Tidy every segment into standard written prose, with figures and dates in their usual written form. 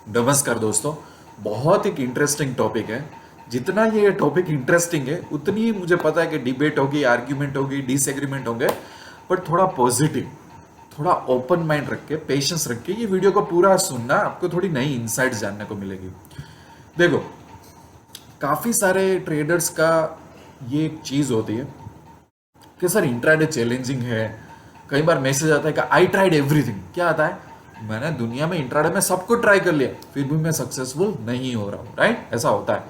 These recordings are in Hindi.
नमस्कार दोस्तों। बहुत एक इंटरेस्टिंग टॉपिक है। जितना ये टॉपिक इंटरेस्टिंग है उतनी ही मुझे पता है कि डिबेट होगी, आर्ग्यूमेंट होगी, डिसएग्रीमेंट होंगे। पर थोड़ा पॉजिटिव, थोड़ा ओपन माइंड रख के, पेशेंस रख के ये वीडियो को पूरा सुनना, आपको थोड़ी नई इंसाइट्स जानने को मिलेगी। देखो, काफ़ी सारे ट्रेडर्स का ये एक चीज़ होती है कि सर इंट्राडे चैलेंजिंग है। कई बार मैसेज आता है कि आई ट्राइड एवरीथिंग। क्या आता है? मैंने दुनिया में इंट्राडे में सब कुछ ट्राई कर लिया, फिर भी मैं सक्सेसफुल नहीं हो रहा हूँ। राइट, ऐसा होता है।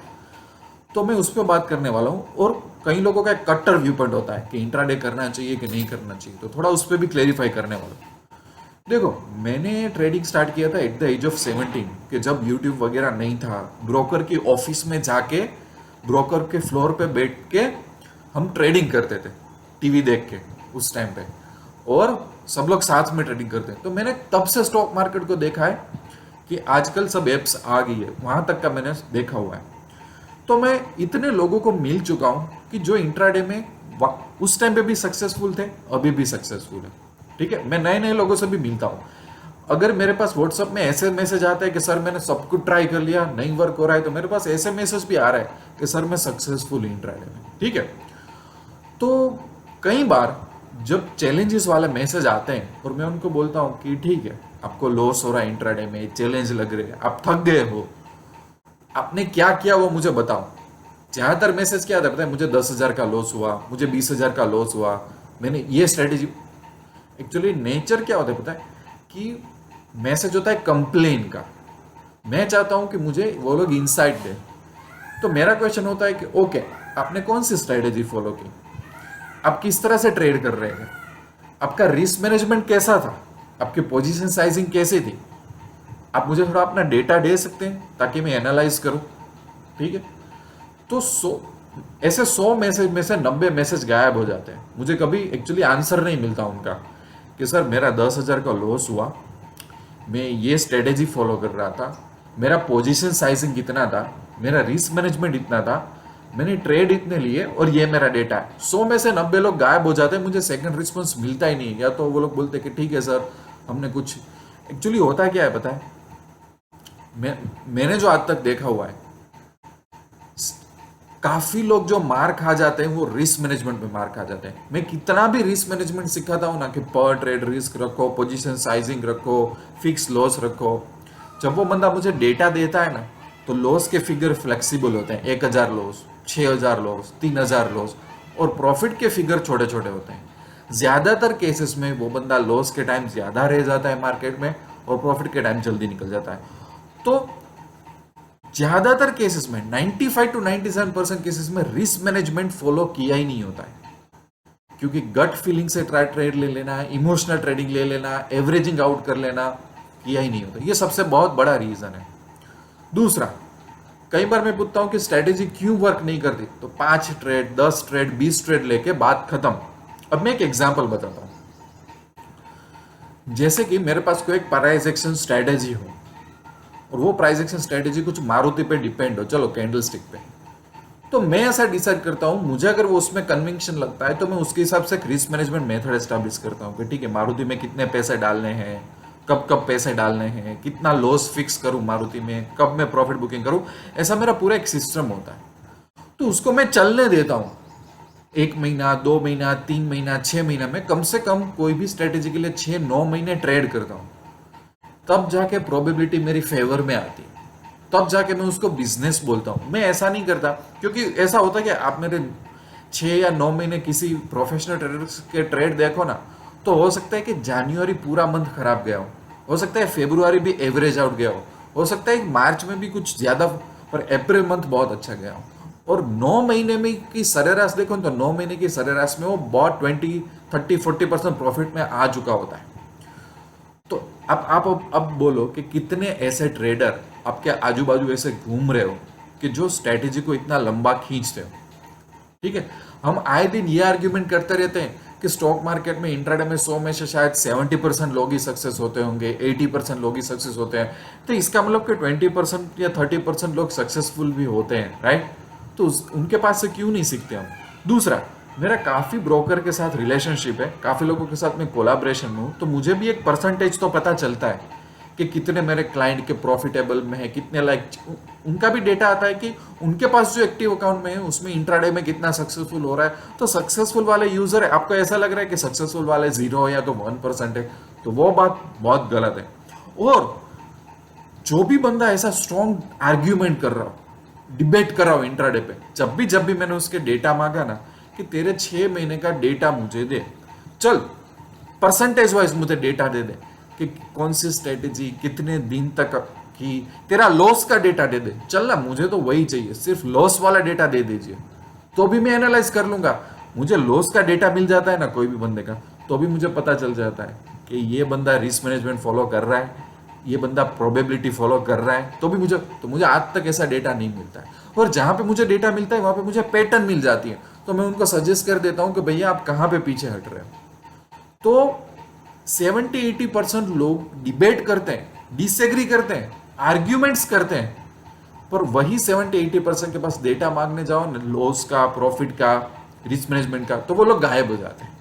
तो मैं उस पर बात करने वाला हूँ। और कई लोगों का एक कट्टर व्यू पॉइंट होता है कि इंट्राडे करना चाहिए कि नहीं करना चाहिए, तो थोड़ा उस पर भी क्लेरिफाई करने वाला हूँ। देखो, मैंने ट्रेडिंग स्टार्ट किया था एट द एज ऑफ 17, कि जब यूट्यूब वगैरह नहीं था। ब्रोकर की ऑफिस में जाके, ब्रोकर के फ्लोर पे बैठ के हम ट्रेडिंग करते थे, टीवी देख के उस टाइम पे। और सब लोग साथ में ट्रेडिंग करते हैं। तो मैंने तब से स्टॉक मार्केट को देखा है कि आजकल सब एप्स आ गई है, वहां तक का मैंने देखा हुआ है। तो मैं इतने लोगों को मिल चुका हूं कि जो इंट्राडे में उस टाइम पे भी सक्सेसफुल थे, अभी भी सक्सेसफुल है। ठीक है, मैं नए नए लोगों से भी मिलता हूं। अगर मेरे पास व्हाट्सएप में ऐसे मैसेज आता है कि सर मैंने सब कुछ ट्राई कर लिया, नहीं वर्क हो रहा है, तो मेरे पास ऐसे मैसेज भी आ रहा है कि सर मैं सक्सेसफुल इंट्राडे में। ठीक है। तो कई बार जब चैलेंजेस वाले मैसेज आते हैं और मैं उनको बोलता हूँ कि ठीक है, आपको लॉस हो रहा है इंट्राडे में, चैलेंज लग रहे हैं, आप थक गए हो, आपने क्या किया वो मुझे बताओ। ज्यादातर मैसेज क्या आता है पता है? मुझे 10,000 का लॉस हुआ, मुझे 20,000 का लॉस हुआ, मैंने ये स्ट्रेटेजी। एक्चुअली नेचर क्या होता है पता है? कि मैसेज होता है कंप्लेन का। मैं चाहता हूं कि मुझे वो लोग इंसाइट दे। तो मेरा क्वेश्चन होता है कि ओके, आपने कौन सी स्ट्रेटेजी फॉलो की, आप किस तरह से ट्रेड कर रहे हैं, आपका रिस्क मैनेजमेंट कैसा था, आपकी पोजीशन साइजिंग कैसी थी, आप मुझे थोड़ा अपना डेटा दे सकते हैं ताकि मैं एनालाइज करूं। ठीक है। तो ऐसे 100 मैसेज में से 90 मैसेज गायब हो जाते हैं। मुझे कभी एक्चुअली आंसर नहीं मिलता उनका कि सर मेरा 10,000 का लॉस हुआ, मैं ये स्ट्रेटेजी फॉलो कर रहा था, मेरा पोजीशन साइजिंग कितना था, मेरा रिस्क मैनेजमेंट इतना था, मैंने ट्रेड इतने लिए और ये मेरा डेटा है। 100 में से 90 लोग गायब हो जाते हैं, मुझे सेकंड रिस्पॉन्स मिलता ही नहीं। या तो वो लोग बोलते कि ठीक है सर, हमने कुछ। एक्चुअली होता क्या है पता है? मैंने जो आज तक देखा हुआ है, काफी लोग जो मार खा जाते हैं वो रिस्क मैनेजमेंट में मार खा जाते हैं। मैं कितना भी रिस्क मैनेजमेंट सिखाता हूं ना कि पर ट्रेड रिस्क रखो, पोजीशन साइजिंग रखो, फिक्स लॉस रखो, जब वो बंदा मुझे डेटा देता है ना, तो लॉस के फिगर फ्लेक्सिबल होते हैं। 1,000 लॉस, 6,000 लॉस, 3,000 लॉस, और प्रॉफिट के फिगर छोटे छोटे होते हैं। ज्यादातर केसेस में वो बंदा लॉस के टाइम ज्यादा रह जाता है मार्केट में, और प्रॉफिट के टाइम जल्दी निकल जाता है। तो ज्यादातर केसेस में 95 टू 97% केसेस में रिस्क मैनेजमेंट फॉलो किया ही नहीं होता है, क्योंकि गट फीलिंग से ट्रेड ले लेना, इमोशनल ट्रेडिंग ले लेना, एवरेजिंग आउट कर लेना, किया ही नहीं होता। ये सबसे बहुत बड़ा रीजन है। दूसरा, कई बार मैं पूछता हूं कि स्ट्रेटेजी क्यों वर्क नहीं करती, तो 5 ट्रेड, 10 ट्रेड, 20 ट्रेड लेके बात खत्म। अब मैं एक एग्जांपल बताता हूं। जैसे कि मेरे पास कोई एक प्राइस एक्शन स्ट्रेटेजी हो, और वो प्राइस एक्शन स्ट्रेटेजी कुछ मारुति पे डिपेंड हो, चलो कैंडल स्टिक पे, तो मैं ऐसा डिसाइड करता हूं, मुझे अगर वो उसमें कन्विक्शन लगता है तो मैं उसके हिसाब से रिस्क मैनेजमेंट मेथड एस्टैब्लिश करता हूं कि ठीक है, मारुति में कितने पैसे डालने हैं, कब कब पैसे डालने हैं, कितना लॉस फिक्स करूं मारुति में, कब मैं प्रॉफिट बुकिंग करूं। ऐसा मेरा पूरा एक सिस्टम होता है। तो उसको मैं चलने देता हूं 1 महीना, 2 महीना, 3 महीना, 6 महीना में, कम से कम कोई भी स्ट्रेटेजी के लिए 6-9 महीने ट्रेड करता हूं। तब जाके प्रोबेबिलिटी मेरी फेवर में आती है, तब जाके मैं उसको बिजनेस बोलता हूं। मैं ऐसा नहीं करता, क्योंकि ऐसा होता है कि आप मेरे 6 या 9 महीने किसी प्रोफेशनल ट्रेडर्स के ट्रेड देखो ना, तो हो सकता है कि जनवरी पूरा मंथ खराब गया हो सकता है फरवरी भी एवरेज आउट गया हो सकता है मार्च में भी कुछ ज्यादा, पर अप्रैल मंथ बहुत अच्छा गया हो। और 9 महीने में की सरेराश देखो तो 9 महीने की सरेराश में वो बहुत 20, 30, 40% प्रॉफिट में आ चुका होता है। तो अब बोलो कि कितने ऐसे ट्रेडर आपके आजू बाजू ऐसे घूम रहे हो कि जो स्ट्रेटेजी को इतना लंबा खींचते हो। ठीक है, हम आए दिन ये आर्ग्यूमेंट करते रहते हैं कि स्टॉक मार्केट में इंट्राडे में 100 में से शायद 70% लोग ही सक्सेस होते होंगे, 80% लोग ही सक्सेस होते हैं। तो इसका मतलब कि 20% या 30% लोग सक्सेसफुल भी होते हैं, राइट? तो उनके पास से क्यों नहीं सीखते हम? दूसरा, मेरा काफी ब्रोकर के साथ रिलेशनशिप है, काफी लोगों के साथ मैं कोलाब्रेशन में हूं, तो मुझे भी एक परसेंटेज तो पता चलता है कि कितने मेरे क्लाइंट के प्रॉफिटेबल में है, कितने लाइक उनका भी डेटा आता है कि उनके पास जो एक्टिव अकाउंट में है उसमें इंट्राडे में कितना सक्सेसफुल हो रहा है। तो सक्सेसफुल वाले यूजर है, आपको ऐसा लग रहा है कि सक्सेसफुल वाले 0 या तो 1% है, तो वो बात बहुत गलत है। और जो भी बंदा ऐसा स्ट्रॉन्ग आर्ग्यूमेंट कर रहा हो, डिबेट कर रहा हो इंट्राडे पे, जब भी मैंने उसके डेटा मांगा ना कि तेरे 6 महीने का डेटा मुझे दे, चल परसेंटेज वाइज मुझे डेटा दे दे कि कौन सी स्ट्रेटेजी कितने दिन तक की, तेरा लॉस का डेटा दे दे, चल ना, मुझे तो वही चाहिए, सिर्फ लॉस वाला डेटा दे दीजिए तो भी मैं एनालाइज कर लूंगा। मुझे लॉस का डेटा मिल जाता है ना कोई भी बंदे का, तो भी मुझे पता चल जाता है कि ये बंदा रिस्क मैनेजमेंट फॉलो कर रहा है, ये बंदा प्रोबेबिलिटी फॉलो कर रहा है, तो भी मुझे आज तक ऐसा डेटा नहीं मिलता है। और जहां पे मुझे डेटा मिलता है वहां पे मुझे पैटर्न मिल जाती है, तो मैं उनको सजेस्ट कर देता हूं कि भैया आप कहां पे पीछे हट रहे हो। तो 70-80% लोग डिबेट करते हैं, डिसएग्री करते हैं, आर्ग्यूमेंट्स करते हैं, पर वही 70-80% के पास डेटा मांगने जाओ ना, लॉस का, प्रॉफिट का, रिस्क मैनेजमेंट का, तो वो लोग गायब हो जाते हैं।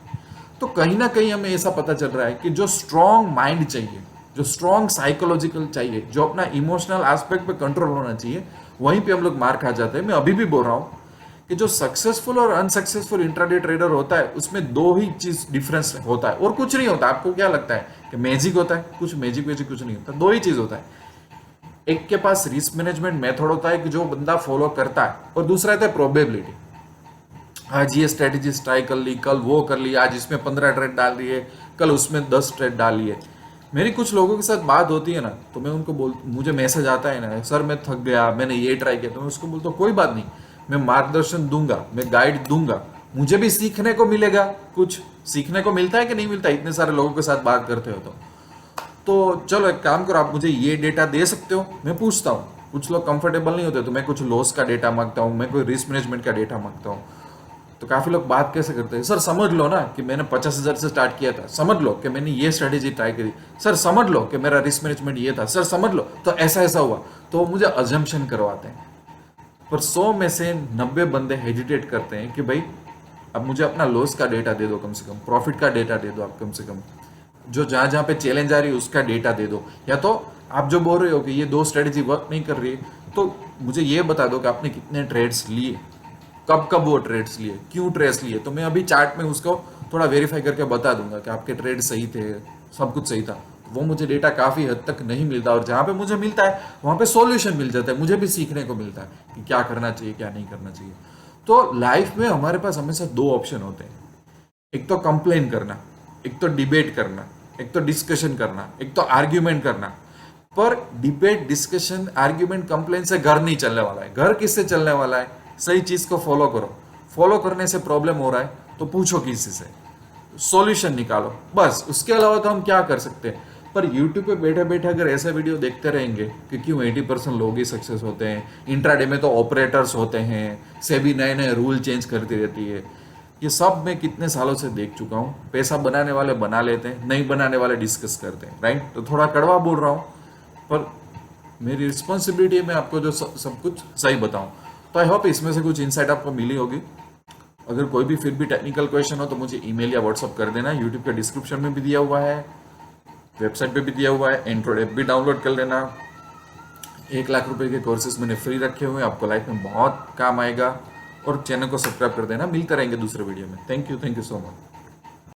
तो कहीं ना कहीं हमें ऐसा पता चल रहा है कि जो स्ट्रॉन्ग माइंड चाहिए, जो स्ट्रॉन्ग साइकोलॉजिकल चाहिए, जो अपना इमोशनल एस्पेक्ट पे कंट्रोल होना चाहिए, वहीं पे हम लोग मार खा जाते हैं। मैं अभी भी बोल रहा हूँ कि जो सक्सेसफुल और अनसक्सेसफुल इंट्राडे ट्रेडर होता है उसमें दो ही चीज डिफरेंस होता है और कुछ नहीं होता। आपको क्या लगता है कि मैजिक होता है? कुछ मैजिक वेजिक कुछ नहीं होता, दो ही चीज होता है। एक के पास रिस्क मैनेजमेंट मेथड होता है कि जो बंदा फॉलो करता है, और दूसरा होता है प्रोबेबिलिटी। आज ये स्ट्रेटेजी ट्राई कर ली, कल वो कर ली, आज इसमें 15 ट्रेड डाल दिए, कल उसमें 10 ट्रेड डाल लिए। मेरी कुछ लोगों के साथ बात होती है ना, तो मैं उनको मुझे मैसेज आता है ना, सर मैं थक गया, मैंने ये ट्राई किया, तो मैं उसको बोलता हूँ कोई बात नहीं, मैं मार्गदर्शन दूंगा, मैं गाइड दूंगा, मुझे भी सीखने को मिलेगा। कुछ सीखने को मिलता है कि नहीं मिलता, इतने सारे लोगों के साथ बात करते हो तो चलो एक काम करो, आप मुझे ये डेटा दे सकते हो, मैं पूछता हूँ। कुछ लोग कंफर्टेबल नहीं होते, तो मैं कुछ लॉस का डेटा मांगता हूँ, मैं कोई रिस्क मैनेजमेंट का डेटा मांगता हूँ। तो काफी लोग बात कैसे करते हैं, सर समझ लो ना कि मैंने 50,000 से स्टार्ट किया था, समझ लो कि मैंने ये स्ट्रेटेजी ट्राई करी, सर समझ लो कि मेरा रिस्क मैनेजमेंट ये था, सर समझ लो तो ऐसा ऐसा हुआ। तो मुझे अजम्पशन करवाते हैं, पर 100 में से 90 बंदे हेजिटेट करते हैं कि भाई अब मुझे अपना लॉस का डेटा दे दो, कम से कम प्रॉफिट का डेटा दे दो, आप कम से कम जो जहां जहां पे चैलेंज आ रही है उसका डेटा दे दो। या तो आप जो बोल रहे हो कि ये दो स्ट्रेटेजी वर्क नहीं कर रही है, तो मुझे ये बता दो कि आपने कितने ट्रेड्स लिए, कब कब वो ट्रेड्स लिए, क्यों ट्रेड्स लिए, तो मैं अभी चार्ट में उसको थोड़ा वेरीफाई करके बता दूंगा कि आपके ट्रेड सही थे, सब कुछ सही था। वो मुझे डेटा काफी हद तक नहीं मिलता, और जहां पे मुझे मिलता है वहां पे सॉल्यूशन मिल जाता है, मुझे भी सीखने को मिलता है कि क्या करना चाहिए क्या नहीं करना चाहिए। तो लाइफ में हमारे पास हमेशा दो ऑप्शन होते हैं, एक तो कंप्लेन करना, एक तो डिबेट करना, एक तो डिस्कशन करना, एक तो आर्ग्यूमेंट करना। पर डिबेट, डिस्कशन, आर्ग्यूमेंट, कंप्लेन से घर नहीं चलने वाला है। घर किससे चलने वाला है? सही चीज को फॉलो करो। फॉलो करने से प्रॉब्लम हो रहा है तो पूछो किसी से, सॉल्यूशन निकालो, बस। उसके अलावा तो हम क्या कर सकते हैं? पर YouTube पे बैठे बैठे अगर ऐसा वीडियो देखते रहेंगे कि क्यों 80% लोग ही सक्सेस होते हैं, इंट्राडे में तो ऑपरेटर्स होते हैं, सेबी नए नए रूल चेंज करती रहती है, ये सब मैं कितने सालों से देख चुका हूँ। पैसा बनाने वाले बना लेते हैं, नहीं बनाने वाले डिस्कस करते हैं, राइट? तो थोड़ा कड़वा बोल रहा हूँ, पर मेरी रिस्पॉन्सिबिलिटी है मैं आपको जो सब कुछ सही बताऊँ। तो आई होप इसमें से कुछ इंसाइट आपको मिली होगी। अगर कोई भी फिर भी टेक्निकल क्वेश्चन हो तो मुझे ईमेल या व्हाट्सअप कर देना। यूट्यूब के डिस्क्रिप्शन में भी दिया हुआ है, वेबसाइट पे भी दिया हुआ है, एंड्रॉइड ऐप भी डाउनलोड कर लेना। 1 लाख रुपए के कोर्सेज मैंने फ्री रखे हुए हैं, आपको लाइफ में बहुत काम आएगा। और चैनल को सब्सक्राइब कर देना। मिलते रहेंगे दूसरे वीडियो में। Thank you so much.